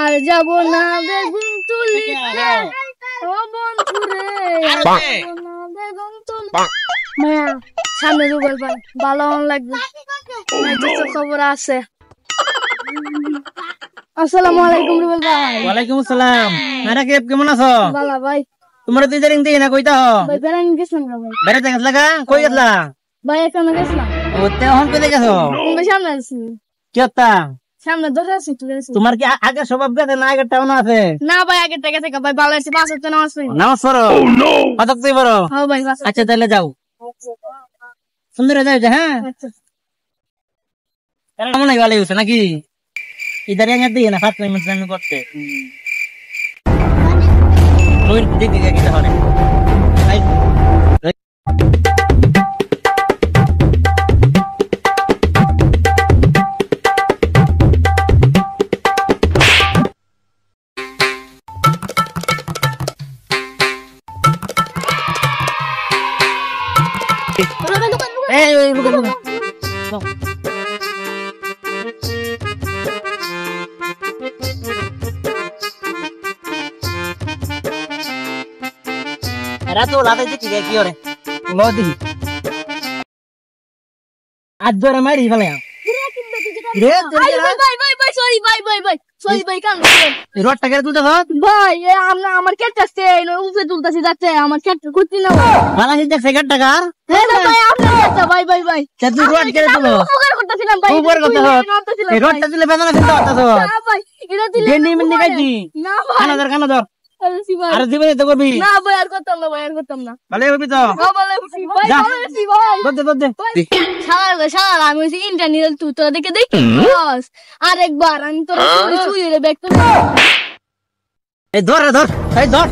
আর যাব না বেগুন তুলিতে ও বন্ধুরে বেগুন তুলি মায়া সামনে রুবেল ভাই ভালো লাগবে কিছু খবর আছে। আসসালামু আলাইকুম রুবেল ভাই। ওয়ালাইকুম আসসালাম। মেরা কেমন আছো? ভালো ভাই। তোমার তুই জারিং দিই না কইতা হ ভাই বেরান গেছলাম ভাই। বেরাতে গেছলা কা কই গেছলা? ভাই এখানে গেছলাম। ও তে হন কই গেছো? তুমি সামনে আছি। কেতা সামনে ধরে আছি তুই আছি। তোমার কি আগে স্বভাব গেছে না আগে টাউন আছে? না ভাই আগে থেকে ভাই ভালো আছি 5 ওয়াক্ত নামাজ পড়ি। নামাজ পড়ো? ও নো কতক তুই পড়ো? হ্যাঁ ভাই। আচ্ছা তাহলে যাও। সুন্দর যাও হ্যাঁ। আচ্ছা কেমন নাই ভালো হইছে নাকি? ইদারে আগে দিই না 5 মিনিট আমি করতে। ওই দিকে কি তাহলে? আই রাতো লাতে কি কি করে লদি আজ ধরে মারি ফেলে রে ভাই সরি ভাই কান রোডটা করে তুলতে ধর ভাই আমরা আমার কেটে উপরে তুলতাছি যাচ্ছে আমার কেটে কুতি না ভালো আছে সেকেন্ড টাকা ভাই আপনার কেটে ভাই তুই রোড করে তুলো উপকার করতেছিলাম ভাই উপকার করতে এই রোডটা তুলে বেদনা ফেলতে হতাছ না ভাই এটা দিলে গেন্ডি মিন্ডি কাটি না ভাই কানা ধর আর দিবে তো করবি না ভাই আর করতাম না ভালো হবি তো না ভাই ভাই দে শালা আমি হইছি ইন্টারনেট তুই তোরা দেখে বস আরেকবার আমি তোর ছুঁয়ে রে ব্যাগ তো এই ধর এই ধর